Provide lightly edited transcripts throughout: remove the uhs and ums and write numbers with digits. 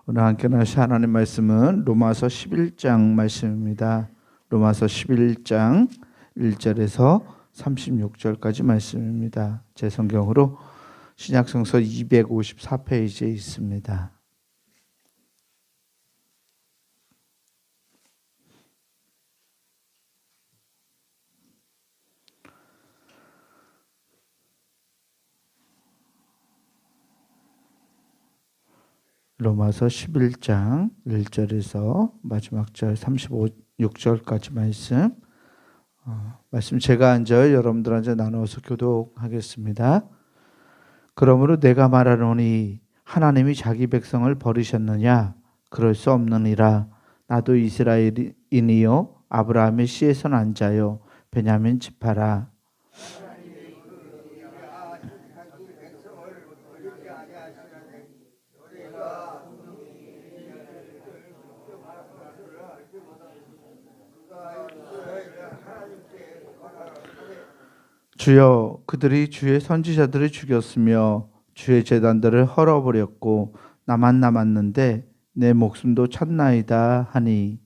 오늘 함께 나누실 하나님 말씀은 로마서 11장 말씀입니다. 로마서 11장 1절에서 36절까지 말씀입니다. 제 성경으로 신약성서 254페이지에 있습니다. 로마서 11장 1절에서 마지막 절 36절까지 말씀 제가 앉아 여러분들 앉아 나누어서 교독하겠습니다. 그러므로 내가 말하노니 하나님이 자기 백성을 버리셨느냐? 그럴 수 없느니라. 나도 이스라엘인이요 아브라함의 씨에서 난 자요 베냐민 지파라. 주여, 그들이 주의 선지자들을 죽였으며 주의 제단들을 헐어버렸고 나만 남았는데 내 목숨도 찼나이다 하니.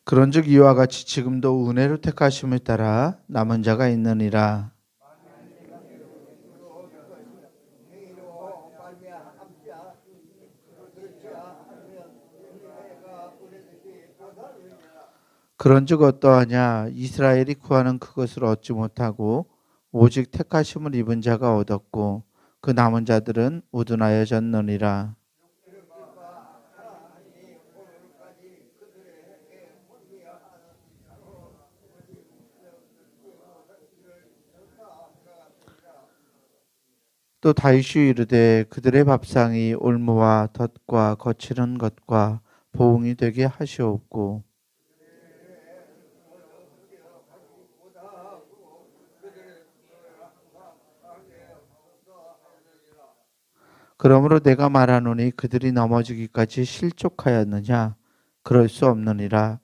그런즉 이와 같이 지금도 은혜로 택하심을 따라 남은 자가 있느니라. 그런즉 어떠하냐? 이스라엘이 구하는 그것을 얻지 못하고 오직 택하심을 입은 자가 얻었고 그 남은 자들은 우둔하여졌느니라. 또 다윗이 이르되 그들의 밥상이 올무와 덫과 거칠은 것과 보응이 되게 하시옵고. 그러므로 내가 말하노니 그들이 넘어지기까지 실족하였느냐? 그럴 수 없느니라.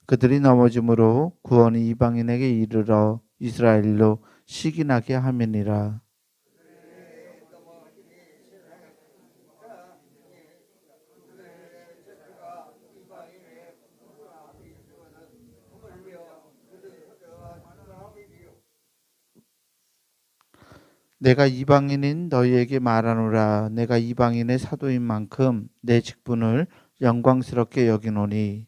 그들이 넘어짐으로 구원이 이방인에게 이르러 이스라엘로 시기나게 함이니라. 내가 이방인인 너희에게 말하노라. 내가 이방인의 사도인 만큼 내 직분을 영광스럽게 여기노니.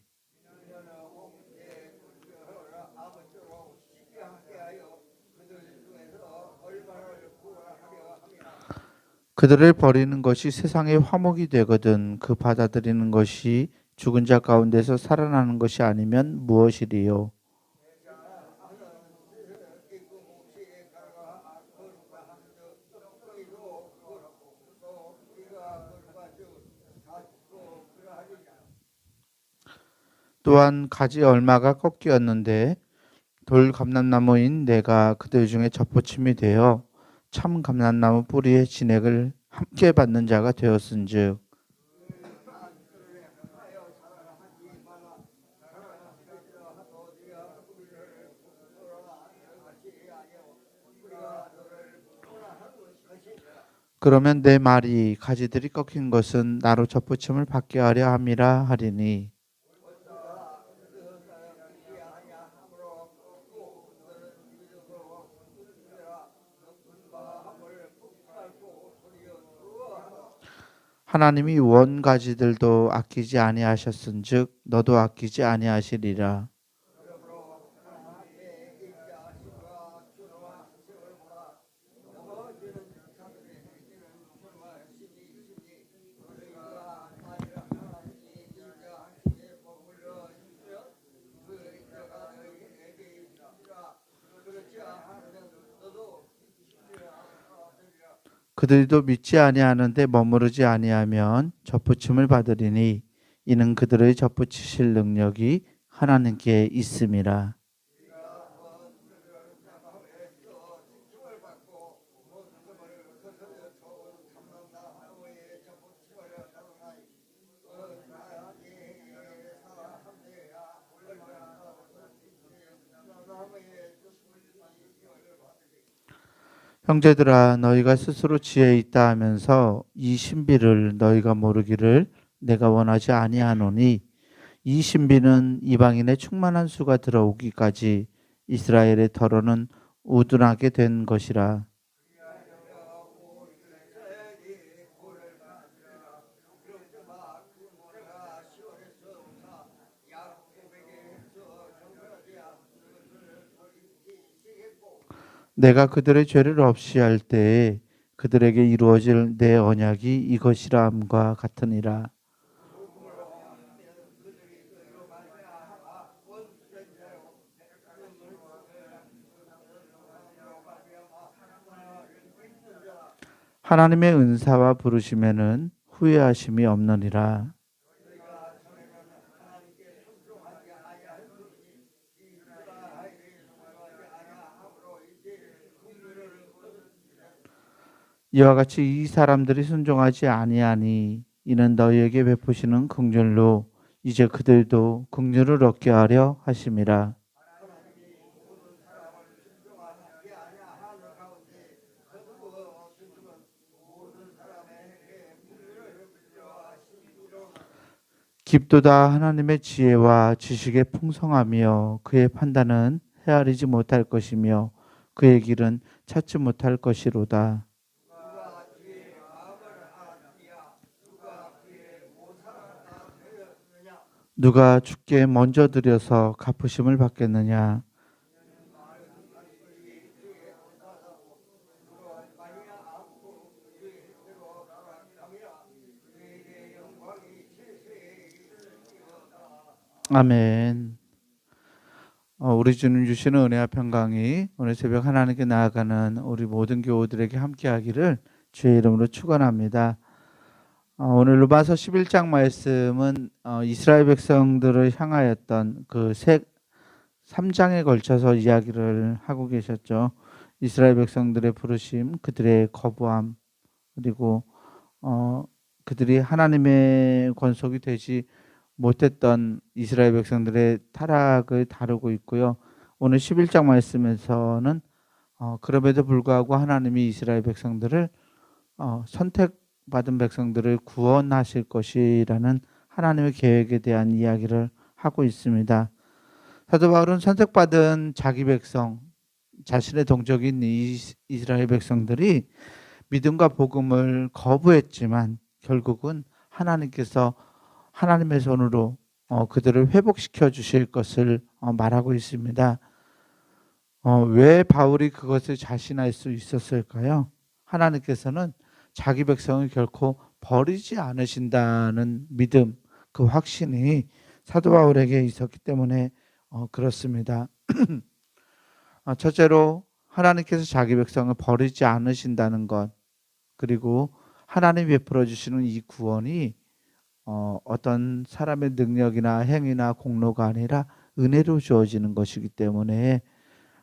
그들을 버리는 것이 세상의 화목이 되거든 그 받아들이는 것이 죽은 자 가운데서 살아나는 것이 아니면 무엇이리요? 또한 가지 얼마가 꺾이었는데 돌 감람나무인 내가 그들 중에 접붙임이 되어 참 감람나무 뿌리의 진액을 함께 받는 자가 되었은즉. 그러면 내 말이 가지들이 꺾인 것은 나로 접붙임을 받게 하려 함이라 하리니. 하나님이 원 가지들도 아끼지 아니하셨은즉 너도 아끼지 아니하시리라. 그들도 믿지 아니하는데 머무르지 아니하면 접붙임을 받으리니 이는 그들의 접붙이실 능력이 하나님께 있음이라. 형제들아 너희가 스스로 지혜 있다 하면서 이 신비를 너희가 모르기를 내가 원하지 아니하노니 이 신비는 이방인의 충만한 수가 들어오기까지 이스라엘의 더러는 우둔하게 된 것이라. 내가 그들의 죄를 없이 할 때에 그들에게 이루어질 내 언약이 이것이라 함과 같으니라. 하나님의 은사와 부르심에는 후회하심이 없느니라. 이와 같이 이 사람들이 순종하지 아니하니 이는 너희에게 베푸시는 긍휼로 이제 그들도 긍휼을 얻게 하려 하심이라. 깊도다 하나님의 지혜와 지식의 풍성하며 그의 판단은 헤아리지 못할 것이며 그의 길은 찾지 못할 것이로다. 누가 주께 먼저 드려서 갚으심을 받겠느냐? 아멘. 우리 주님 주시는 은혜와 평강이 오늘 새벽 하나님께 나아가는 우리 모든 교우들에게 함께하기를 주의 이름으로 축원합니다. 오늘 루마서 11장 말씀은 이스라엘 백성들을 향하였던 그 3장에 걸쳐서 이야기를 하고 계셨죠. 이스라엘 백성들의 부르심, 그들의 거부함, 그리고 그들이 하나님의 권속이 되지 못했던 이스라엘 백성들의 타락을 다루고 있고요. 오늘 11장 말씀에서는 그럼에도 불구하고 하나님이 이스라엘 백성들을 선택받은 백성들을 구원하실 것이라는 하나님의 계획에 대한 이야기를 하고 있습니다. 사도 바울은 선택받은 자기 백성, 자신의 동족인 이스라엘 백성들이 믿음과 복음을 거부했지만 결국은 하나님께서 하나님의 손으로 그들을 회복시켜 주실 것을 말하고 있습니다. 왜 바울이 그것을 자신할 수 있었을까요? 하나님께서는 자기 백성을 결코 버리지 않으신다는 믿음, 그 확신이 사도 바울에게 있었기 때문에 그렇습니다. 첫째로 하나님께서 자기 백성을 버리지 않으신다는 것, 그리고 하나님이 베풀어 주시는 이 구원이 어떤 사람의 능력이나 행위나 공로가 아니라 은혜로 주어지는 것이기 때문에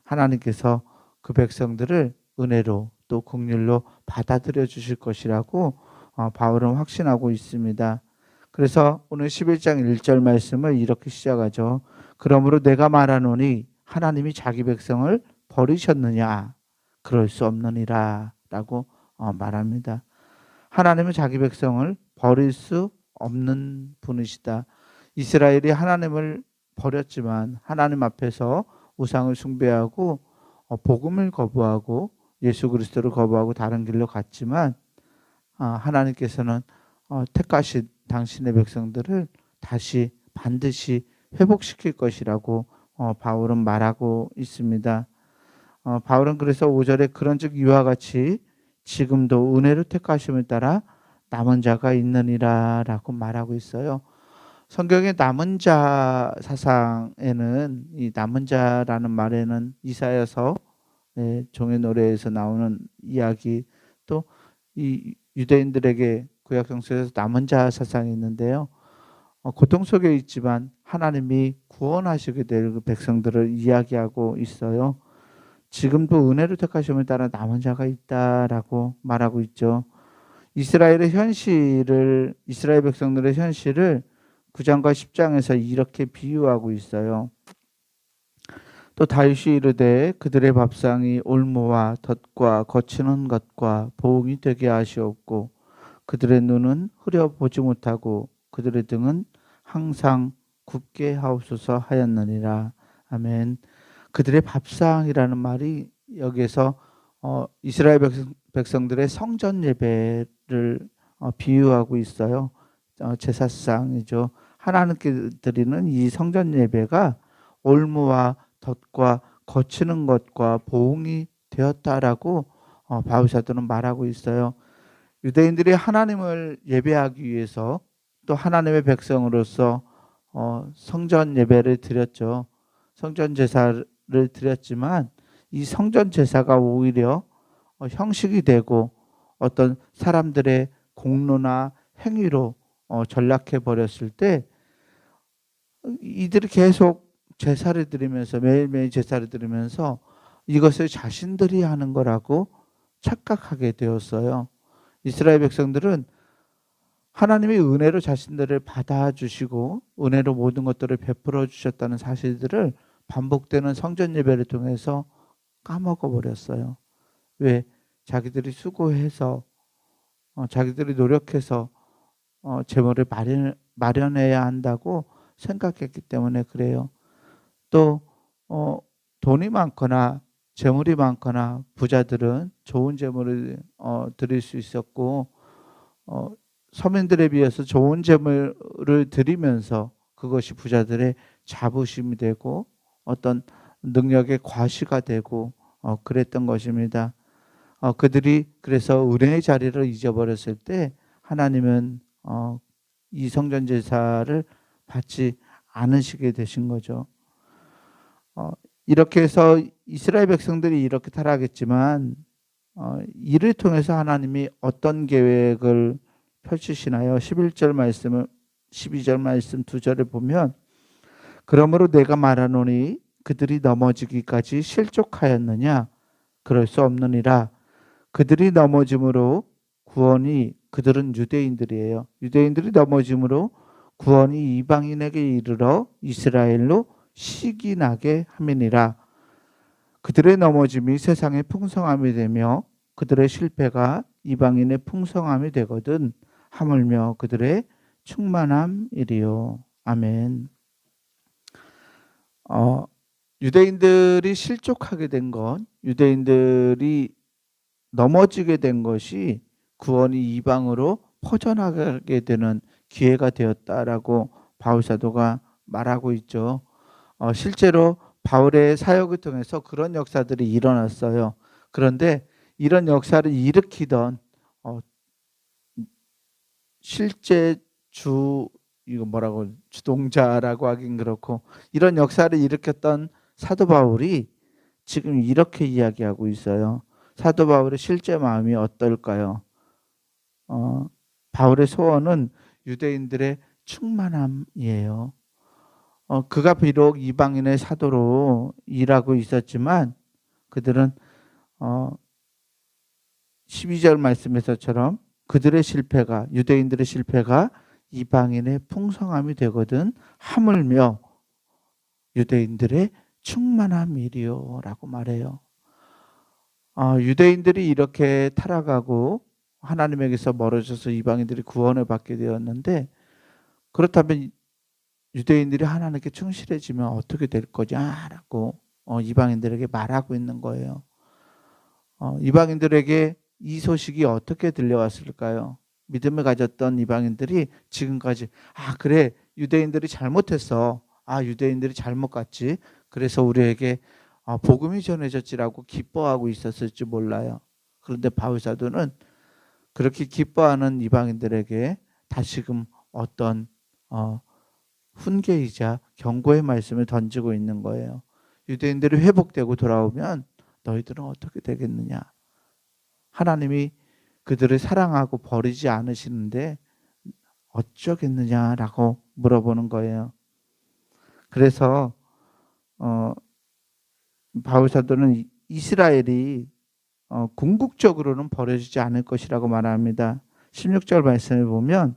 하나님께서 그 백성들을 은혜로 또 긍휼로 받아들여 주실 것이라고 바울은 확신하고 있습니다. 그래서 오늘 11장 1절 말씀을 이렇게 시작하죠. 그러므로 내가 말하노니 하나님이 자기 백성을 버리셨느냐? 그럴 수 없느니라 라고 말합니다. 하나님은 자기 백성을 버릴 수 없는 분이시다. 이스라엘이 하나님을 버렸지만 하나님 앞에서 우상을 숭배하고 복음을 거부하고 예수 그리스도를 거부하고 다른 길로 갔지만 하나님께서는 택하신 당신의 백성들을 다시 반드시 회복시킬 것이라고 바울은 말하고 있습니다. 바울은 그래서 5절에 그런즉 이와 같이 지금도 은혜로 택하심을 따라 남은 자가 있느니라 라고 말하고 있어요. 성경의 남은 자 사상에는 이 남은 자라는 말에는 이사야서 종의 노래에서 나오는 이야기, 또 이 유대인들에게 구약 성서에서 남은 자 사상이 있는데요. 고통 속에 있지만 하나님이 구원하시게 될 그 백성들을 이야기하고 있어요. 지금도 은혜로 택하심을 따라 남은 자가 있다라고 말하고 있죠. 이스라엘 백성들의 현실을 9장과 10장에서 이렇게 비유하고 있어요. 또 다윗이 이르되 그들의 밥상이 올무와 덫과 거치는 것과 보응이 되게 하시옵고 그들의 눈은 흐려 보지 못하고 그들의 등은 항상 굽게 하옵소서 하였느니라. 아멘. 그들의 밥상이라는 말이 여기에서 이스라엘 백성들의 성전 예배를 비유하고 있어요. 제사상이죠. 하나님께 드리는 이 성전 예배가 올무와 덫과 거치는 것과 보응이 되었다라고 바울사도는 말하고 있어요. 유대인들이 하나님을 예배하기 위해서 또 하나님의 백성으로서 성전 예배를 드렸죠. 성전 제사를 드렸지만 이 성전 제사가 오히려 형식이 되고 어떤 사람들의 공로나 행위로 전락해 버렸을 때 이들이 계속 제사를 드리면서 매일매일 제사를 드리면서 이것을 자신들이 하는 거라고 착각하게 되었어요. 이스라엘 백성들은 하나님의 은혜로 자신들을 받아주시고 은혜로 모든 것들을 베풀어 주셨다는 사실들을 반복되는 성전 예배를 통해서 까먹어 버렸어요. 왜? 자기들이 수고해서 자기들이 노력해서 재물을 마련해야 한다고 생각했기 때문에 그래요. 또 돈이 많거나 재물이 많거나 부자들은 좋은 재물을 드릴 수 있었고 서민들에 비해서 좋은 재물을 드리면서 그것이 부자들의 자부심이 되고 어떤 능력의 과시가 되고 그랬던 것입니다. 그들이 그래서 은혜의 자리를 잊어버렸을 때 하나님은 이 성전 제사를 받지 않으시게 되신 거죠. 이렇게 해서 이스라엘 백성들이 이렇게 타락했지만 이를 통해서 하나님이 어떤 계획을 펼치시나요? 11절 말씀을 12절 말씀 2절을 보면 그러므로 내가 말하노니 그들이 넘어지기까지 실족하였느냐? 그럴 수 없느니라. 그들이 넘어짐으로 구원이 그들은 유대인들이에요. 유대인들이 넘어짐으로 구원이 이방인에게 이르러 이스라엘로 시기나게 함이니라. 그들의 넘어짐이 세상의 풍성함이 되며 그들의 실패가 이방인의 풍성함이 되거든 하물며 그들의 충만함이리요. 아멘. 유대인들이 실족하게 된 것, 유대인들이 넘어지게 된 것이 구원이 이방으로 퍼져나가게 되는 기회가 되었다라고 바울사도가 말하고 있죠. 실제로 바울의 사역을 통해서 그런 역사들이 일어났어요. 그런데 이런 역사를 일으키던 실제 이거 뭐라고 주동자라고 하긴 그렇고 이런 역사를 일으켰던 사도 바울이 지금 이렇게 이야기하고 있어요. 사도 바울의 실제 마음이 어떨까요? 바울의 소원은 유대인들의 충만함이에요. 그가 비록 이방인의 사도로 일하고 있었지만 그들은 12절 말씀에서처럼 그들의 실패가 유대인들의 실패가 이방인의 풍성함이 되거든 하물며 유대인들의 충만함이리요 라고 말해요. 유대인들이 이렇게 타락하고 하나님에게서 멀어져서 이방인들이 구원을 받게 되었는데 그렇다면 유대인들이 하나님께 충실해지면 어떻게 될 거냐라고 이방인들에게 말하고 있는 거예요. 이방인들에게 이 소식이 어떻게 들려왔을까요? 믿음을 가졌던 이방인들이 지금까지 그래 유대인들이 잘못했어. 유대인들이 잘못 갔지. 그래서 우리에게 복음이 전해졌지라고 기뻐하고 있었을지 몰라요. 그런데 바울사도는 그렇게 기뻐하는 이방인들에게 다시금 어떤 훈계이자 경고의 말씀을 던지고 있는 거예요. 유대인들이 회복되고 돌아오면 너희들은 어떻게 되겠느냐? 하나님이 그들을 사랑하고 버리지 않으시는데 어쩌겠느냐라고 물어보는 거예요. 그래서 바울사도는 이스라엘이 궁극적으로는 버려지지 않을 것이라고 말합니다. 16절 말씀을 보면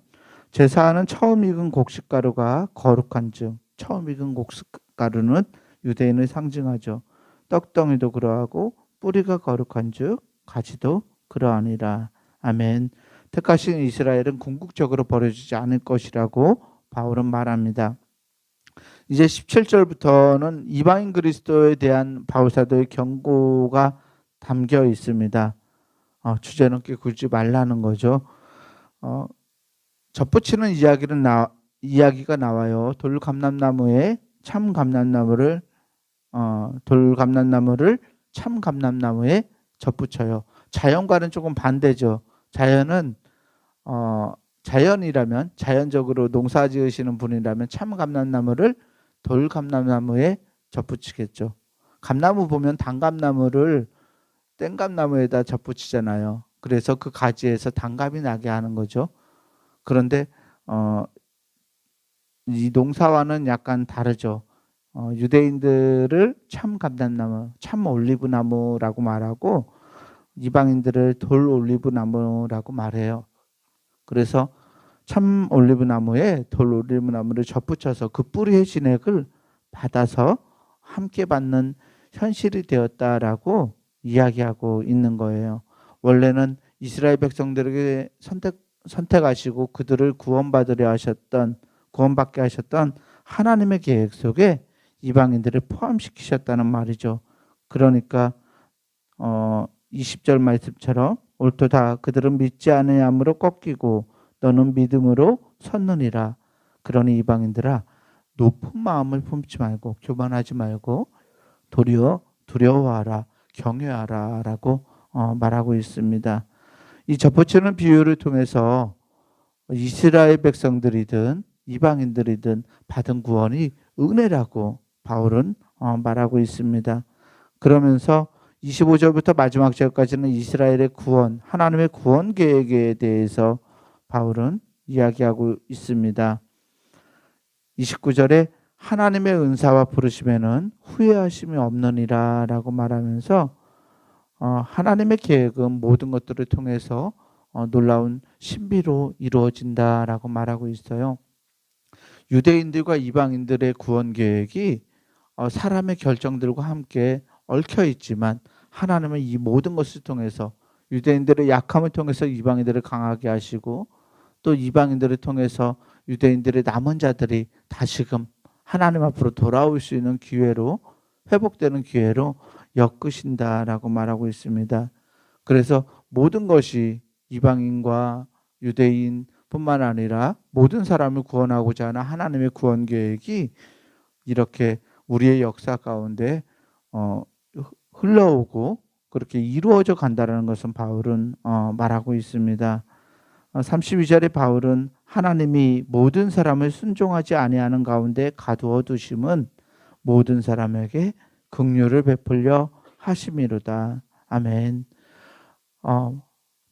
제사하는 처음 익은 곡식가루가 거룩한즉 처음 익은 곡식가루는 유대인을 상징하죠. 떡덩이도 그러하고 뿌리가 거룩한즉 가지도 그러하니라. 아멘. 택하신 이스라엘은 궁극적으로 버려지지 않을 것이라고 바울은 말합니다. 이제 17절부터는 이방인 그리스도에 대한 바울 사도의 경고가 담겨 있습니다. 주제넘게 굴지 말라는 거죠. 접붙이는 이야기가 나와요. 돌감람나무에 참 감람나무를 돌감람나무를 참 감람나무에 접붙여요. 자연과는 조금 반대죠. 자연이라면, 자연적으로 농사 지으시는 분이라면 참 감람나무를 돌감람나무에 접붙이겠죠. 감나무 보면 단감나무를 땡감나무에다 접붙이잖아요. 그래서 그 가지에서 단감이 나게 하는 거죠. 그런데 이 농사와는 약간 다르죠. 유대인들을 참 감람나무, 참 올리브나무라고 말하고 이방인들을 돌 올리브나무라고 말해요. 그래서 참 올리브나무에 돌 올리브나무를 접붙여서 그 뿌리의 진액을 받아서 함께 받는 현실이 되었다라고 이야기하고 있는 거예요. 원래는 이스라엘 백성들에게 선택하시고 그들을 구원받게 하셨던 하나님의 계획 속에 이방인들을 포함시키셨다는 말이죠. 그러니까 20절 말씀처럼 옳도다 그들은 믿지 아니함으로 꺾이고 너는 믿음으로 섰느니라. 그러니 이방인들아 높은 마음을 품지 말고 교만하지 말고 도리어 두려워하라 경외하라 라고 말하고 있습니다. 이 접붙이는 비유를 통해서 이스라엘 백성들이든 이방인들이든 받은 구원이 은혜라고 바울은 말하고 있습니다. 그러면서 25절부터 마지막 절까지는 이스라엘의 구원, 하나님의 구원 계획에 대해서 바울은 이야기하고 있습니다. 29절에 하나님의 은사와 부르심에는 후회하심이 없느니라 라고 말하면서 하나님의 계획은 모든 것들을 통해서 놀라운 신비로 이루어진다라고 말하고 있어요. 유대인들과 이방인들의 구원 계획이 사람의 결정들과 함께 얽혀 있지만 하나님은 이 모든 것을 통해서 유대인들의 약함을 통해서 이방인들을 강하게 하시고 또 이방인들을 통해서 유대인들의 남은 자들이 다시금 하나님 앞으로 돌아올 수 있는 기회로 회복되는 기회로 엮으신다라고 말하고 있습니다. 그래서 모든 것이 이방인과 유대인뿐만 아니라 모든 사람을 구원하고자 하는 하나님의 구원 계획이 이렇게 우리의 역사 가운데 흘러오고 그렇게 이루어져 간다는 것은 바울은 말하고 있습니다. 32절에 바울은 하나님이 모든 사람을 순종하지 아니하는 가운데 가두어 두심은 모든 사람에게 긍휼을 베풀려 하심이로다. 아멘.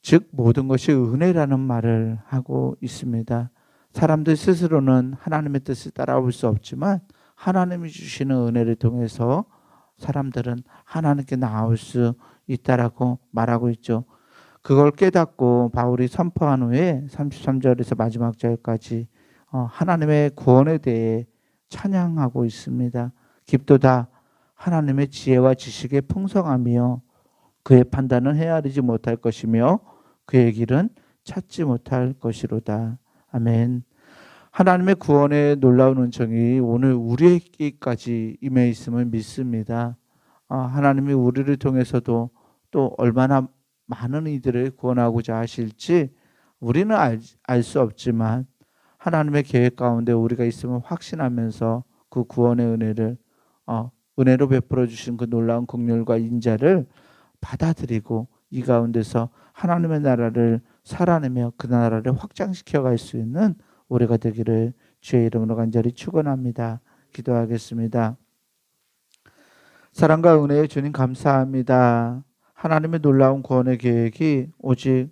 즉 모든 것이 은혜라는 말을 하고 있습니다. 사람들 스스로는 하나님의 뜻을 따라올 수 없지만 하나님이 주시는 은혜를 통해서 사람들은 하나님께 나올 수 있다라고 말하고 있죠. 그걸 깨닫고 바울이 선포한 후에 33절에서 마지막 절까지 하나님의 구원에 대해 찬양하고 있습니다. 깊도다 하나님의 지혜와 지식의 풍성함이요 그의 판단은 헤아리지 못할 것이며 그의 길은 찾지 못할 것이로다. 아멘. 하나님의 구원의 놀라운 은총이 오늘 우리에게까지 임해 있음을 믿습니다. 하나님이 우리를 통해서도 또 얼마나 많은 이들을 구원하고자 하실지 우리는 알 수 없지만 하나님의 계획 가운데 우리가 있음을 확신하면서 그 구원의 은혜를 은혜로 베풀어 주신 그 놀라운 긍휼과 인자를 받아들이고 이 가운데서 하나님의 나라를 살아내며 그 나라를 확장시켜 갈 수 있는 우리가 되기를 주의 이름으로 간절히 축원합니다. 기도하겠습니다. 사랑과 은혜의 주님 감사합니다. 하나님의 놀라운 구원의 계획이 오직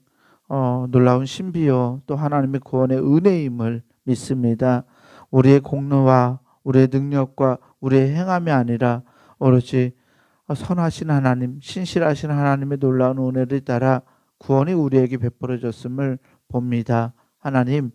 놀라운 신비요 또 하나님의 구원의 은혜임을 믿습니다. 우리의 공로와 우리의 능력과 우리의 행함이 아니라 오로지 선하신 하나님, 신실하신 하나님의 놀라운 은혜를 따라 구원이 우리에게 베풀어졌음을 봅니다. 하나님,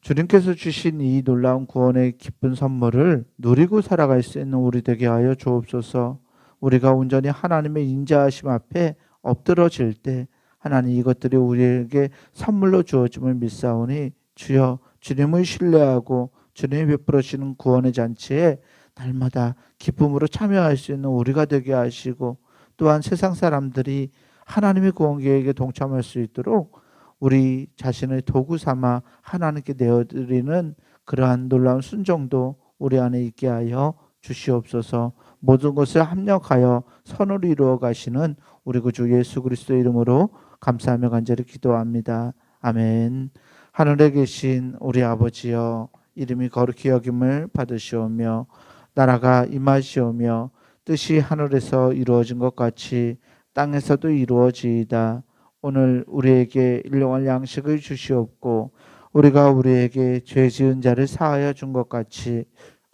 주님께서 주신 이 놀라운 구원의 기쁜 선물을 누리고 살아갈 수 있는 우리 되게 하여 주옵소서. 우리가 온전히 하나님의 인자하심 앞에 엎드러질 때 하나님 이것들이 우리에게 선물로 주어짐을 믿사오니 주여 주님을 신뢰하고 주님이 베풀어 주시는 구원의 잔치에 날마다 기쁨으로 참여할 수 있는 우리가 되게 하시고, 또한 세상 사람들이 하나님의 구원 계획에 동참할 수 있도록 우리 자신을 도구 삼아 하나님께 내어드리는 그러한 놀라운 순종도 우리 안에 있게 하여 주시옵소서. 모든 것을 합력하여 선을 이루어 가시는 우리 구주 예수 그리스도의 이름으로 감사하며 간절히 기도합니다. 아멘. 하늘에 계신 우리 아버지여, 이름이 거룩히 여김을 받으시오며 나라가 임하시오며 뜻이 하늘에서 이루어진 것 같이 땅에서도 이루어지이다. 오늘 우리에게 일용할 양식을 주시옵고 우리가 우리에게 죄 지은 자를 사하여 준 것 같이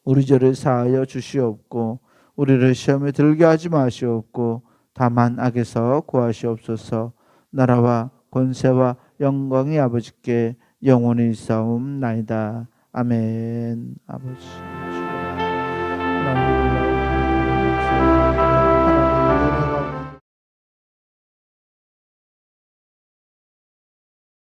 우리 죄를 사하여 주시옵고 우리를 시험에 들게 하지 마시옵고 다만 악에서 구하시옵소서. 나라와 권세와 영광이 아버지께 영원히 있사옵나이다. 아멘. 아버지.